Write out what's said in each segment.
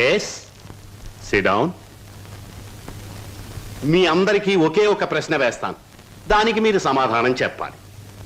Yes SIT down. మీ అందరికీ ఒకే ఒక ప్రశ్న వేస్తాను, దానికి మీరు సమాధానం చెప్పాలి.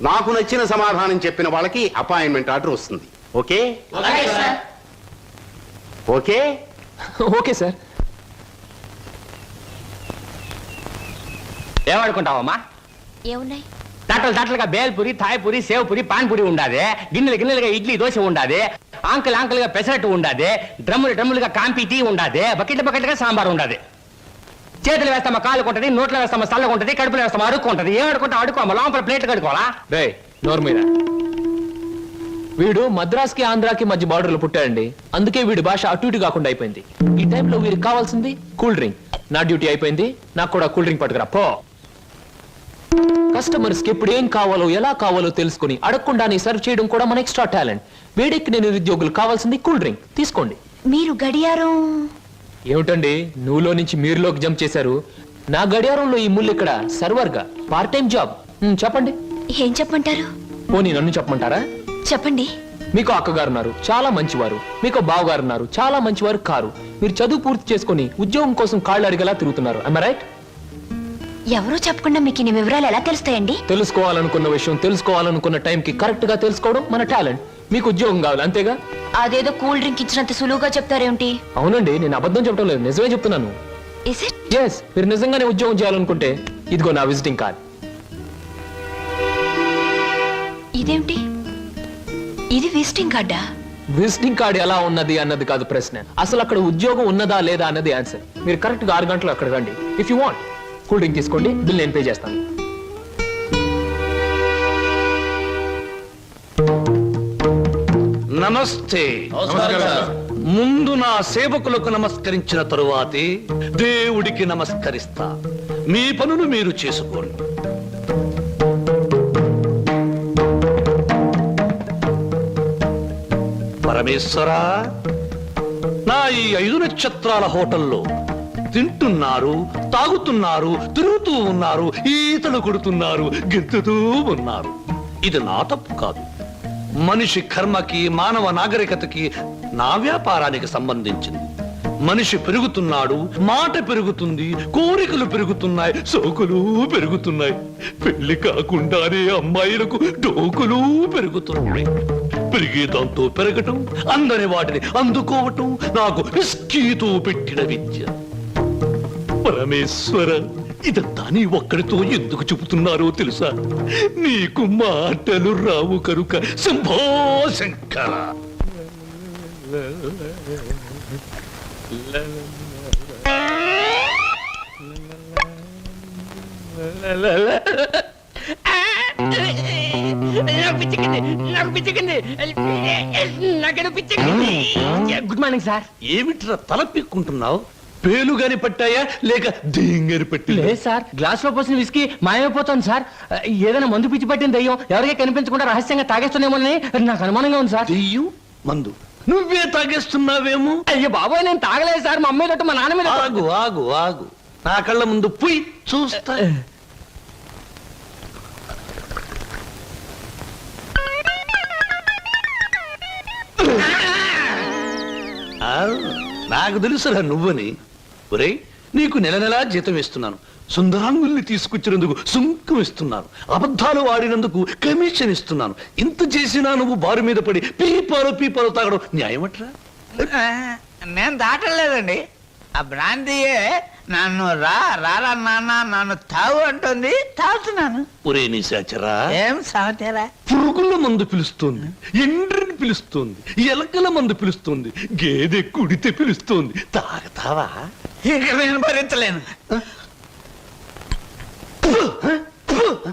నాకు నచ్చిన సమాధానం చెప్పిన వాళ్ళకి అపాయింట్మెంట్ ఆర్డర్ వస్తుంది. Okay okay okay sir. ఏమనుకుంటావమ్మా? ఏమున్నాయి? తట్టలుగా బేల్పూరి, థాయ్పూరి, సేవ్పూరి, పాన్పూరి ఉండాది, గిన్నెలుగా ఇడ్లీ దోశ ఉండాది, ఆంకలుగా పెసరట్టు ఉండాది, డ్రమ్ములుగా కాంపి టీ ఉండాది, బకెట్లుగా సాంబార్ ఉండాది. చేతులు వేస్తామా కాలు కొంటది, నోట్లో వేస్తామా చల్లగా ఉంటది, కడుపులో వేస్తామా అడుక్కుంటది. ఏమనుకుంటా అడుకోమా, లోపల ప్లేట్ కడుకోవాలా? రే నోరు మీద. వీడు మద్రాస్కి ఆంధ్రాకి మధ్య బార్డర్లో పుట్టాడండి, అందుకే వీడి భాష అటు ఇటు కాకుండా అయిపోయింది. ఈ టైంలో వీరికి కావాల్సింది కూల్ డ్రింక్. నా డ్యూటీ అయిపోయింది, నాకు కూడా కూల్ డ్రింక్ పట్టుకురా పో. కస్టమర్స్ కి ఎప్పుడు ఏం కావాలో ఎలా కావాలో తెలుసుకుని అడగకుండానే సర్వ్ చేయడం కూడా మన ఎక్స్ట్రా టాలెంట్. వేడెక్కి నేను నిరుద్యోగులు కావాల్సింది కూల్ డ్రింక్ తీసుకోండి. మీరు గడియారం ఏమిటండి నువ్వులో నుంచి మీరులోకి జంప్ చేశారు? నా గడియారంలో ఈ ముళ్ళు ఇక్కడ సర్వర్ గా పార్ట్ టైం జాబ్. చెప్పండి. ఏం చెప్పమంటారు? పోనీ నన్ను చెప్పమంటారా? చెప్పండి. మీకు అక్కగారు ఉన్నారు, చాలా మంచివారు. మీకు బావగారు ఉన్నారు, చాలా మంచివారు కారు. మీరు చదువు పూర్తి చేసుకుని ఉద్యోగం కోసం కాళ్ళు అడిగేలా తిరుగుతున్నారు. am I right? ఎవరో చెప్పకుండా మీకు ఇన్ని వివరాలు ఎలా తెలుస్తాయండి? తెలుసుకోవాలనుకున్న విషయం తెలుసుకోవాలనుకున్న టైంకి కరెక్ట్ గా తెలుసుకోవడం మన టాలెంట్. మీకు ఉద్యోగం కావాలి అంతేగా? అదేదో కూల్ డ్రింక్ ఇచ్చినంత సులువుగా చెప్తారేమిటి? అవునండి, నేను అబద్ధం చెప్పడం లేదు, నిజమే చెప్తున్నాను. Is it? Yes, మీరు నిజంగానే ఉద్యోగం చేయాలనుకుంటే ఇదిగో నా విజిటింగ్ కార్డ్. ఇదేమిటి? ఇది విజిటింగ్ కార్డా? విజిటింగ్ కార్డ్ ఎలా ఉన్నది అన్నది కాదు ప్రశ్న, అసలు అక్కడ ఉద్యోగం ఉన్నదా లేదా అన్నది ఆన్సర్. మీరు కరెక్ట్ గా 6 గంటలు అక్కడ రండి. If you want cool drink తీసుకోండి, బిల్ నేను పే చేస్తాను. నమస్తే. ముందు నా సేవకులకు నమస్కరించిన తరువాతే దేవుడికి నమస్కరిస్తా. మీ పనులు మీరు చేసుకోండి. పరమేశ్వరా, నా ఈ 5 నక్షత్రాల హోటల్లో తింటున్నారు, తాగుతున్నారు, తిరుగుతూ ఉన్నారు, ఈతలు కొడుతున్నారు, గెంతుతూ ఉన్నారు. ఇది నా తప్పు కాదు. మనిషి కర్మకి, మానవ నాగరికతకి, నా వ్యాపారానికి సంబంధించింది. మనిషి పెరుగుతున్నాడు, మాట పెరుగుతుంది, కోరికలు పెరుగుతున్నాయి, సోకులు పెరుగుతున్నాయి. పెళ్లి కాకుండానే అమ్మాయిలకు డోకులు పెరుగుతున్నాయి. పెరిగే దాంతో పెరగటం, అందని వాటిని అందుకోవటం నాకు రిస్కీతో పెట్టిన విద్య. పరమేశ్వర, ఇదంతా నీ ఒక్కడితో ఎందుకు చెబుతున్నారో తెలుసా? నీకు మాటలు రావు కనుక. Shambho Shankara. Good morning sir. ఏమిట్రా తల పిక్కుంటున్నావు? పేలుగాని పట్టాయా లేక దేంగని పట్టి? లేదు సార్, గ్లాస్ లో పోసిన విస్కీ మాయమైపోతుంది సార్. ఏదైనా మందు పిచ్చి పట్టిన దయ్యం ఎవరికీ కనిపించకుండా రహస్యంగా తాగేస్తున్నామోనని నాకు అనుమానంగా ఉంది సార్. దెయ్యం మందు నువ్వే తాగేస్తున్నావేమో? అయ్యో బాబోయ్, నేను తాగలేదు సార్. మా అమ్మాయి తోటి మా నాన్న మీద. ఆగు ఆగు ఆగు, నా కళ్ళ ముందు పోయి చూస్తా. నాకు తెలుసురా నువ్వని. ఒరే, నీకు నెల నెలా జీతం ఇస్తున్నాను, సుందరాంగుల్ని తీసుకొచ్చినందుకు సుంకం ఇస్తున్నాను, అబద్ధాలు ఆడినందుకు కమిషన్ ఇస్తున్నాను. ఇంత చేసినా నువ్వు బారు మీద పడి పీపాలు తాగడం న్యాయమట్రా? నేను దాటలేదండి. ఆ బ్రాంతియే నన్ను రారా నాన్న నన్ను తాగు అంటుంది, తాగుతున్నాను. ఒరే నిశాచరా, ఏం సమతేరా? పురుగుల మందు పిలుస్తోంది, ఎండ్రిని పిలుస్తోంది, ఎలకల మందు పిలుస్తోంది, గేదె కుడితే పిలుస్తోంది. తాగతావా? ఇక నేను భరించలేను.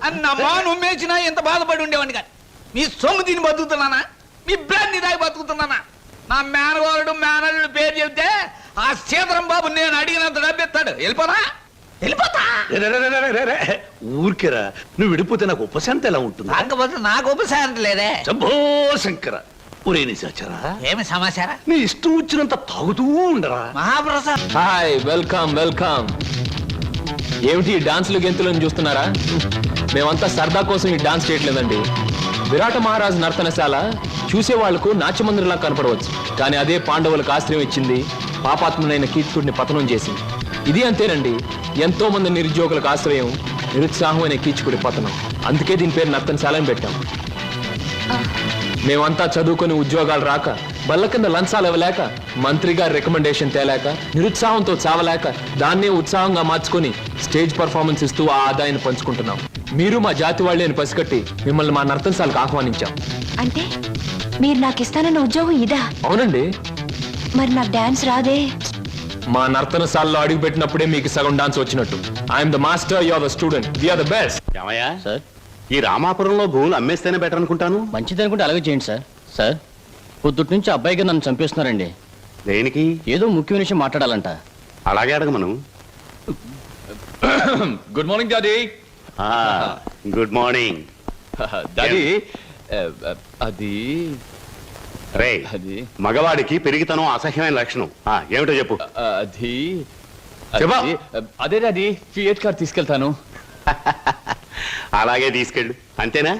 అన్నమ్మా నుమ్మేసినా ఎంత బాధపడి ఉండేవాడిని కాదు. మీ సొమ్ము తిని బతుకుతున్నానా? మీ బ్రాంతి దాగి బతుకుతున్నానా? నా మేనగోరుడు మేనల్లుడు పేరు చెబితే ఆ సీతరం బాబు నేను అడిగినంత డబ్బిస్తాడు. వెళ్ళిపోతా. ఊరికేరా, నువ్వు విడిపోతే నాకు ఉపశాంతి ఎలా ఉంటుంది? కాకపోతే నాకు ఉపశాంతి లేదే. శంభో శంకర. ఒరే నిశాచరా, ఏమి సమాచారం? నీ ఇష్టం వచ్చినంత తాగుతూ ఉండరా. మహాప్రసాద్. Hi, welcome welcome. ఏమిటి డాన్సులు గెంతులను చూస్తున్నారా? మేమంతా సరదా కోసం ఈ డాన్స్ చేయట్లేదండి. విరాట మహారాజ్ నర్తనశాల చూసే వాళ్లకు నాట్యమందిరంలా కనపడవచ్చు, కానీ అదే పాండవులకు ఆశ్రయం ఇచ్చింది, పాపాత్ముడైన కీచకుడిని పతనం చేసింది. ఇది అంతేనండి, ఎంతో మంది నిరుద్యోగులకు ఆశ్రయం, నిరుత్సాహం అనే కీచకుడి పతనం. అందుకే దీని పేరు నర్తనశాల అని పెట్టాం. మేమంతా చదువుకొని ఉద్యోగాలు రాక, బల్ల కింద లంచాలు ఇవ్వలేక, మంత్రి గారి రికమెండేషన్ తేలేక, నిరుత్సాహంతో చావలేక, దాన్నే ఉత్సాహంగా మార్చుకొని స్టేజ్ పర్ఫార్మెన్స్ ఇస్తూ ఆ ఆదాయాన్ని పంచుకుంటున్నాం. మీరు మా జాతి వాళ్ళే అని పసిగట్టి మిమ్మల్ని మా నర్తనశాలకు ఆహ్వానించాం. అంటే మీరు నాకు ఇస్తానన్న ఉద్యోగం ఇదా? అవునండి. మరి నాకు డాన్స్ రాదే. మా నర్తనశాలలో అడుగు పెట్టినప్పుడే మీకు సగం డాన్స్ వచ్చినట్టు. I'm the master, you are the student, we are the best. ఏమయ్యా, సార్ ఈ రామాపురంలో భూములు అమ్మేస్తేనే బెటర్ అనుకుంటాను. మంచిది అనుకుంటే అలాగే చేయండి సార్. సార్ పొద్దుటి నుంచి అబ్బాయిగా నన్ను చంపేస్తున్నారండి. దేనికి? ఏదో ముఖ్యమైన విషయం మాట్లాడాలంట. అలాగే అడగమను. Good morning daddy. Good morning daddy అది రే. అది మగవాడికి పెరిగితనం అసహ్యమైన లక్షణం. ఏమిటో చెప్పు. అది చెప్పా. అదే డాడీ, ఫియట్ కార్ తీసుకెళ్తాను. అలాగే తీసుకెళ్ళు. అంతేనా?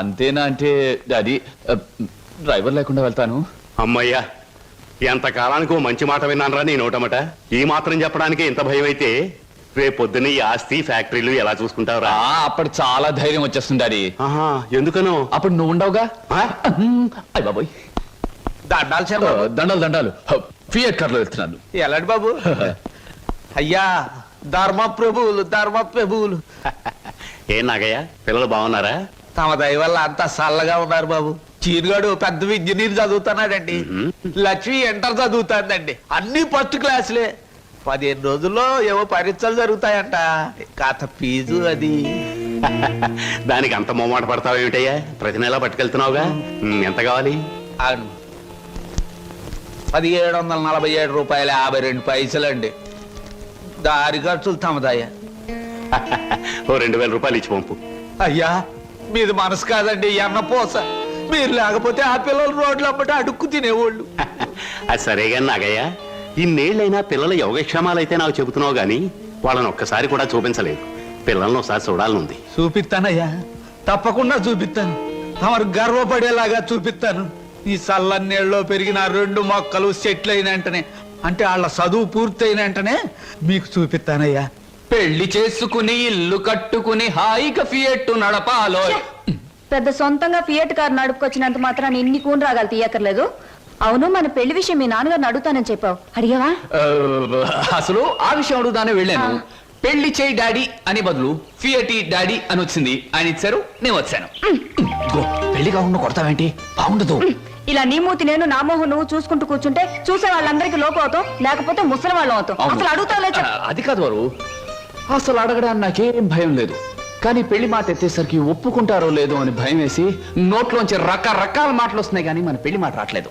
అంతేనా అంటే డాడీ, డ్రైవర్ లేకుండా వెళ్తాను. అమ్మయ్యా, ఎంతకాలానికి ఓ మంచి మాట విన్నానరా నీ నోటమట. ఈ మాత్రం చెప్పడానికి ఇంత భయం అయితే రేపు పొద్దున్న ఈ ఆస్తి ఫ్యాక్టరీలు ఎలా చూసుకుంటావురా? అప్పుడు చాలా ధైర్యం వచ్చేస్తుంది డాడీ. ఎందుకనో? అప్పుడు నువ్వు ఉండవుగా. అయ్య బాబోయ్, దండాలు దండాలు. ఫియట్ కార్ లో వెళ్తున్నాను. ఎలాంటి బాబు? అయ్యా, ధర్మ ప్రభువులు ఏం నాగయ్య, పిల్లలు బాగున్నారా? తమ దయ వల్ల అంతా చల్లగా ఉన్నారు బాబు. చీరుగాడు పెద్ద ఇంజనీర్ చదువుతున్నాడండి. లక్ష్మి ఇంటర్ చదువుతాందండి. అన్ని ఫస్ట్ క్లాసులే. 15 రోజుల్లో ఏవో పరీక్షలు జరుగుతాయంట. కాత ఫీజు అది. దానికి అంత మొమ్మాట పడతావు ఏమిటయ్యా? ప్రతి నెలా పట్టుకెళ్తున్నావుగా. ఎంత కావాలి? అవును, 1747 రూపాయల 52 పైసలండి. దారి ఖర్చులు తమదయ్యా. ఓ 2000 రూపాయలు ఇచ్చి పంపు. అయ్యా, మీది మనసు కాదండి, ఎన్నపోస. మీరు లేకపోతే ఆ పిల్లలు రోడ్లు అమ్మట అడుక్కు తినేవాళ్ళు. అది సరేగా నాగయ్య, ఇన్నేళ్ళైనా పిల్లల యోగక్షేమాలైతే నాకు చెబుతున్నావు గాని వాళ్ళని ఒక్కసారి కూడా చూపించలేదు. పిల్లల్ని ఒకసారి చూడాలనుంది. చూపిస్తానయ్యా, తప్పకుండా చూపిస్తాను. తమరు గర్వపడేలాగా చూపిస్తాను. ఈ చల్లన్నేళ్ళలో పెరిగిన 2 మొక్కలు సెటిల్ అయిన వెంటనే, అంటే వాళ్ళ చదువు పూర్తయిన వెంటనే మీకు చూపిస్తానయ్యా. పెళ్లి చేసుకుని ఇల్లు కట్టుకుని హాయిగా ఫియట్ నడపాలో. పెద్ద సొంతంగా ఫియట్ కార్ నడుపుకొచ్చినంత మాత్రాన్ని ఇన్ని కూని రాగాలు తీయక్కర్లేదు. అవును, మన పెళ్లి విషయం మీ నాన్నగారిని అడుగుతానని చెప్పావు, అడిగావా? అసలు ఆ విషయం అడుగుదానే వెళ్ళాను. పెళ్లి చేయి డాడీ అని బదులు ఫియటి డాడీ అని వచ్చింది. ఆయన ఇచ్చారు, నేను వచ్చాను. పెళ్లి కాకుండా కొడతావేంటి? బాగుండదు. ఇలా నీ మూతి నేను, నా మోహం నువ్వు చూసుకుంటూ కూర్చుంటే చూసే వాళ్ళందరికీ లోపం అవుతాం, లేకపోతే ముసలి వాళ్ళం అవుతాం. అసలు అడుగుతావులే. అది కాదు వారు, అసలు అడగడానికి నాకేం భయం లేదు. కానీ పెళ్లి మాట ఎత్తేసరికి ఒప్పుకుంటారో లేదో అని భయం వేసి నోట్లోంచి రకరకాల మాటలు వస్తున్నాయి, కానీ మన పెళ్లి మాట రావట్లేదు.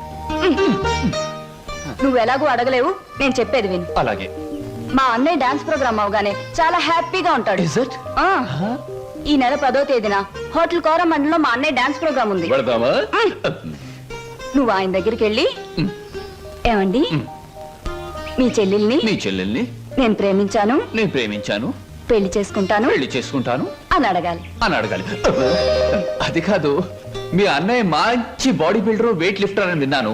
నువ్వు ఎలాగో అడగలేవు, నేను చెప్పేది విను. అలాగే. మా అన్నయ్య డాన్స్ ప్రోగ్రామ్ అవగానే చాలా హ్యాపీగా ఉంటాడు. Is it? ఈ నెల 10వ తేదీన హోటల్ కోరమండలో మా అన్నయ్య డాన్స్ ప్రోగ్రామ్ ఉంది. వెళదామా? నువ్వు ఆయన దగ్గరికి వెళ్ళి, ఏమండి మీ చెల్లెల్ని నీ చెల్లెల్ని నేను ప్రేమించాను, నేను ప్రేమించాను, పెళ్లి చేసుకుంటాను పెళ్లి చేసుకుంటాను అని అడగాలి. అని అడగాలి. అది కాదు, మీ అన్నయ్య మంచి బాడీ బిల్డర్, వెయిట్ లిఫ్టర్ అని విన్నాను.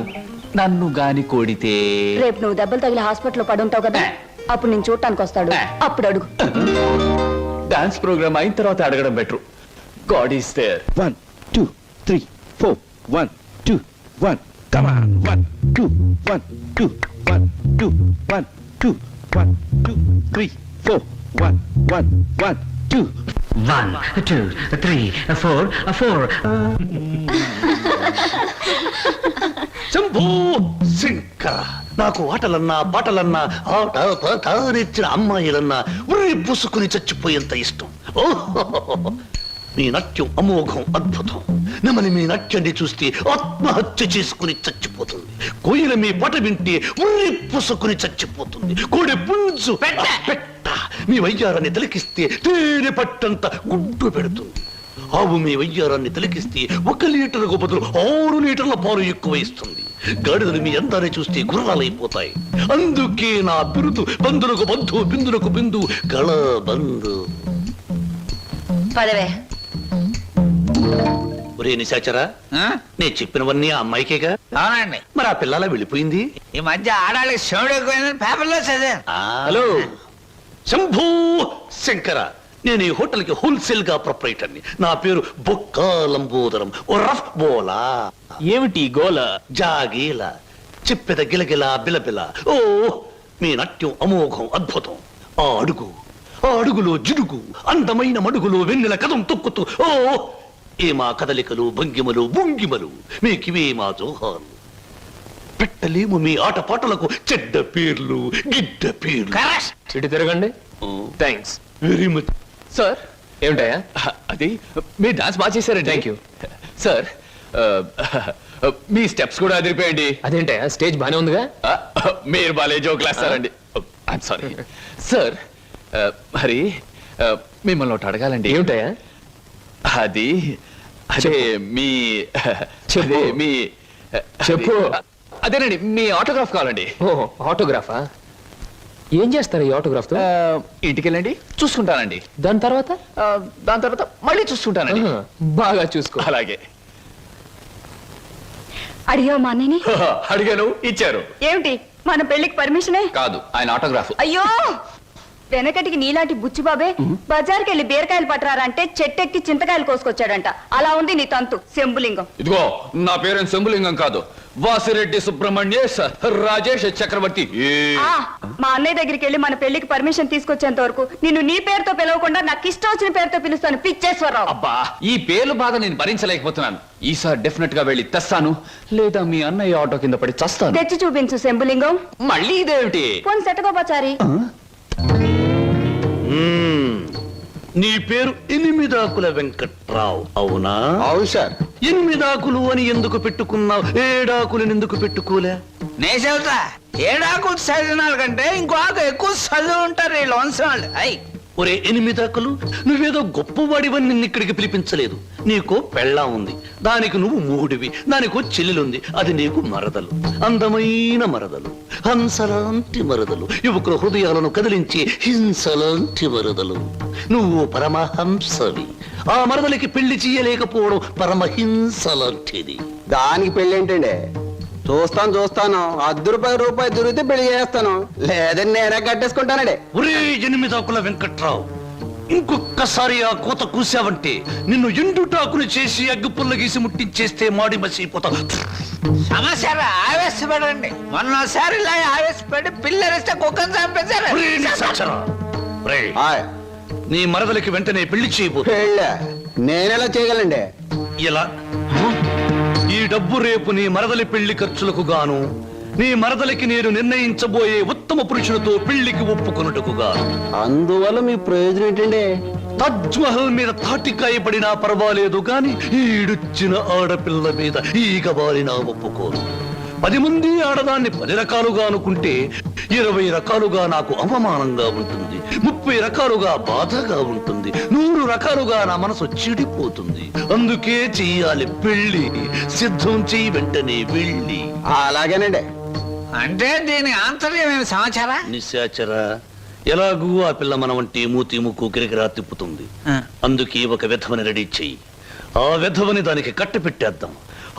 నన్ను గాని కోడితే రేపు నువ్వు దెబ్బలు తగిలి హాస్పిటల్లో పడుంటావు కదా, అప్పుడు నేను చూడటానికి వస్తాడు, అప్పుడు అడుగు. డాన్స్ ప్రోగ్రామ్ అయిన తర్వాత అడగడం better. God is there. 1 2 3 4 1 2 1 come on 1 2 1 2 1 2 1 2 1 2 3 4 1 1 1 2 1 2 3 4 4. Shambhu Shankara, నాకు ఆటలన్నా పాటలన్నా ఆట పాట నేర్చిన అమ్మాయిలన్నా ఉర్రి పూసుకుని చచ్చిపోయేంత ఇష్టం. ఓహో, మీ నాట్యం అమోఘం, అద్భుతం. నెమలి మీ నాట్యాన్ని చూస్తే ఆత్మహత్య చేసుకుని చచ్చిపోతుంది. కోయిల మీ పాట వింటే ఉర్రి పూసుకుని చచ్చిపోతుంది. కోడి పుంజు పెట్ట మీ వయ్యారాన్ని తిలకిస్తే తేనె పట్టంత గుడ్డు పెడుతుంది. ఆవు మీ వయ్యారాన్ని తిలకిస్తే 1 లీటర్కు బదులు 6 లీటర్ల పాలు ఎక్కువ ఇస్తుంది. గాడిదలు మీ అందాన్ని చూస్తే గుర్రాలైపోతాయి. అందుకే నా బిరుదు బంధులకు బంధు, బిందులకు బిందు, గళ బంధు. పదవే. ఒరే నిశాచరా, ఆ? నేను చెప్పినవన్నీ ఆ అమ్మాయికేగా? అవునండి. మరి ఆ పిల్లలా వెళ్ళిపోయింది. ఈ మధ్య ఆడాళ్ళకి శివుడు ఎక్కువైందని పేపర్లో చదివాను. హలో శంభూ శంకర, నేను ఈ హోటల్ కి హోల్సేల్ గా ప్రొపరేటర్ని. నా పేరు బొక్కా లంబోదరం ఓ రఫ్ బోలా. ఏమిటి గోల? జాగీల చెప్పెద గిలగిల బిలబిల. ఓ మీ నాట్యం అమోఘం అద్భుతం. ఆ అడుగులో జిడుగు, అందమైన మడుగులో వెన్నెల కదం తొక్కుతూ. ఓ ఏ మా కదలికలు భంగిమలు భుంగిమలు, మీకివే మా జోహాలు. పెట్టలేము మీ ఆటపాటలకు చెడ్డ పేర్లు గిడ్డ పేర్లు. ఇటు తిరగండి. Thanks very much. సార్ ఏమిటయా? అది మీరు డాన్స్ బాగా చేశారండి. Thank you. Sir me steps కూడా అదిరిపోయండి. అదేంటయా, స్టేజ్ బానే ఉందిగా? మీరు బాలే జోకులు వేస్తారండి. I'm sorry sir. మరి మిమ్మల్ని ఒకటి అడగాలండి. ఏమిటయా? అది అదే మీ చెప్పు. అదే మీ చెప్పు. అదేనండి మీ ఆటోగ్రాఫ్ కావాలండి. ఓ ఆటోగ్రాఫా? ఏం చేస్తారు ఈ ఆటోగ్రాఫ్ తో? ఇంటికి వెళ్ళండి, చూసుకుంటానండి. దాని తర్వాత? దాని తర్వాత మళ్ళీ చూసుకుంటానండి. ఆహా, బాగా చూసుకో. అలాగే. అడిగావు మా అన్నయ్యని? అడిగాను, ఇచ్చారు. ఏమిటి మన పెళ్లికి పర్మిషనే? కాదు, ఆయన ఆటోగ్రాఫ్. అయ్యో, వెనకటికి నీలాంటి బుచ్చిబాబే బజార్కి వెళ్ళి బీరకాయలు పట్టరారా అంటే చెట్టెక్కి చింతకాయలు కోసుకొచ్చాడంట. అలా ఉంది నీ తంతు శంభులింగం. ఇదిగో నా పేరు శంభులింగం కాదు, వాసిరెడ్డి సుబ్రహ్మణ్యేశ్ రాజేష్ చక్రవర్తి. ఆ, మా అన్నయ్య దగ్గరికి వెళ్ళి మన పెళ్లికి పర్మిషన్ తీసుకొచ్చేంత వరకు నిన్ను నీ పేరుతో పిలవకుండా నాకు ఇష్టం వచ్చిన పేరుతో పిలుస్తాను. పిచ్చేశ్వరరావు. అబ్బా, ఈ పేర్లు బాధ నేను భరించలేకపోతున్నాను. ఈసారి డెఫినెట్ గా వెళ్ళి తెస్తాను, లేదా మీ అన్నయ్య ఆటో కింద పడి చస్తాను. తెచ్చి చూపించు శంభులింగం. మళ్ళీ ఇదేమిటి? పోని సెటగోపచారి. నీ పేరు ఎనిమిదాకుల వెంకట్రావు అవునా? అవును సార్. ఎనిమిదాకులు అని ఎందుకు పెట్టుకున్నావు? ఏడాకులను ఎందుకు పెట్టుకోలే? నే చెబుతా, ఏడాకులు చదివిన కంటే ఇంకో ఆకు ఎక్కువ చదివి ఉంటారు వీళ్ళు వంశం వాళ్ళు. అయ్ ఒరే ఎనిమిదాకులు, నువ్వేదో గొప్పవాడివని నిన్ను ఇక్కడికి పిలిపించలేదు. నీకో పెళ్ళా ఉంది, దానికి నువ్వు మూడివి. దానికో చెల్లెలుంది, అది నీకు మరదలు. అందమైన మరదలు, హంసలాంటి మరదలు, యువకుల హృదయాలను కదిలించి హింసలాంటి మరదలు. నువ్వు పరమహంసవి. ఆ మరదలికి పెళ్లి చేయలేకపోవడం పరమహింసలాంటిది. దానికి పెళ్లి ఏంటండి? చూస్తాను ₹10 దొరికితే పెళ్లి చేస్తాను, లేదని నేనే కట్టేసుకుంటానండి. ఒరే ఎనిమిదాకుల వెంకట్రావు, ఇంకొక్కసారి ఆ కోత కూసావంటే నిన్ను ఎండుటాకులు చేసి అగ్గిపుల్ల గీసి ముట్టించేస్తే మాడి మసిపోతావు. సమస్య ఆవేశపడండి. మొన్నసారి ఇలా ఆవేశపడి పిల్లరిస్తే కుక్కను చంపేశారు. ఒరే నిశాచరా, ఒరే, నీ మరదలికి వెంటనే పెళ్లి చేయబోతు. పెళ్ళా? నేనెలా చేయగలండి? ఇలా ఈ డబ్బు రేపు నీ మరదలి పెళ్లి ఖర్చులకు గాను, నీ మరదలికి నేను నిర్ణయించబోయే ఉత్తమ పురుషులతో పెళ్లికి ఒప్పుకొనుటకు గాను. అందువల్ల మీ ప్రయోజనం ఏంటండి? తాజ్ మహల్ మీద తాటికాయ పడినా పర్వాలేదు గాని ఈడుచ్చిన ఆడపిల్ల మీద ఈగ బారినా ఒప్పుకోను. 10 మంది ఆడదాన్ని 10 రకాలుగా అనుకుంటే 20 రకాలుగా నాకు అవమానంగా ఉంటుంది, 30 రకాలుగా బాధగా ఉంటుంది, 100 రకాలుగా నా మనసు చెడిపోతుంది. అందుకే చెయ్యాలి పెళ్లి. సిద్ధం చెయ్యి వెంటనే వెళ్ళి. అలాగేనండి. అంటే దీని ఆంతర్యమైన సమాచారా? నిశాచరా, ఎలాగూ ఆ పిల్ల మన వంటి మూతి ముక్కు కిరికిరా తిప్పుతుంది. అందుకే ఒక విధవని రెడీ చెయ్యి. ఆ విధవని దానికి కట్ట పెట్టేద్దాం.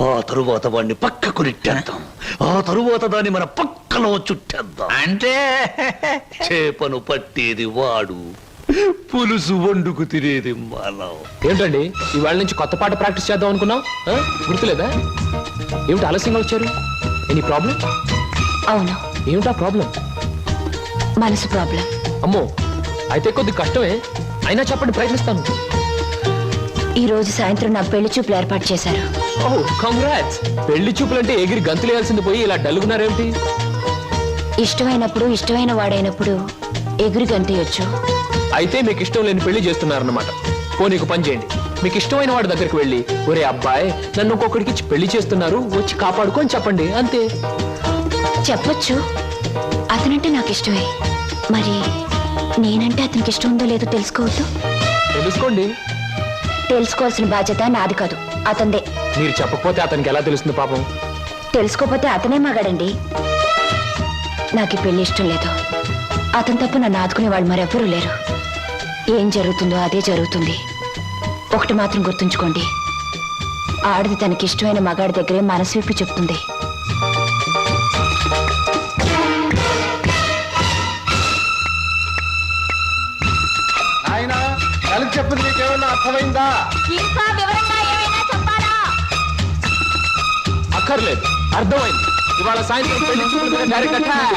ఆ తరువాత వాడిని పక్కకు నెట్టేద్దాం. ఆ తరువాత దాన్ని మన పక్కలో చుట్టేద్దాం. అంటే చేపను పట్టేది వాడు, పులుసు వండుకు తినేది మనం. ఏంటండి ఇవాళ నుంచి కొత్త పాట ప్రాక్టీస్ చేద్దాం అనుకున్నాం, గుర్తులేదా? ఏమిటి ఆలస్యంగా వచ్చారు? Any problem? అవును, ఏమిటా ప్రాబ్లం? మనసు ప్రాబ్లం. అమ్మో, అయితే కొద్ది కష్టమే, అయినా చెప్పండి, ప్రయత్నిస్తాను. ఈ రోజు సాయంత్రం నా పెళ్లి చూపులు ఏర్పాటు చేశారు. ఓహ్ కంగ్రాట్స్. పెళ్లి చూపులంటే ఎగిరి గంతులేయాల్సింది పోయి ఇలా డల్గున్నారేమిటి? ఇష్టమైనప్పుడు ఇష్టమైన వాడైనప్పుడు ఎగురు గంతయొచ్చు. అయితే మీకు ఇష్టం లేని పెళ్లి చేస్తున్నారన్నమాట. పోనీకు పని చేయండి, మీకు ఇష్టమైన వాడి దగ్గరికి వెళ్ళి, ఒరే అబ్బాయి నన్ను ఇంకొకడికి ఇచ్చి పెళ్లి చేస్తున్నారు, వచ్చి కాపాడుకొని చెప్పండి, అంతే. చెప్పొచ్చు, అతనంటే నాకు ఇష్టమే. మరి నేనంటే అతనికి ఇష్టం ఉందో లేదో తెలుసుకోవద్దు. తెలుసుకోండి. తెలుసుకోవాల్సిన బాధ్యత నాది కాదు, అతందే. మీరు చెప్పకపోతే అతనికి ఎలా తెలుస్తుంది పాపం? తెలుసుకోపోతే అతనే మగాడండి. నాకు ఈ పెళ్లి ఇష్టం లేదు. అతని తప్ప నన్ను ఆదుకునే వాళ్ళు మరెవ్వరూ లేరు. ఏం జరుగుతుందో అదే జరుగుతుంది. ఒకటి మాత్రం గుర్తుంచుకోండి, ఆడది తనకి ఇష్టమైన మగాడి దగ్గరే మనసు విప్పి చెప్తుంది. ఆయన కలిసి చెప్పింది మీకేమన్నా అర్థమైందా? ఇంకా వివరంగా ఏమైనా చెప్పాలా? అక్కర్లేదు, అర్థమైంది. ఇవాళ సాయంత్రం పెళ్లి చూపుల మీద డైరెక్ట్ అటాక్.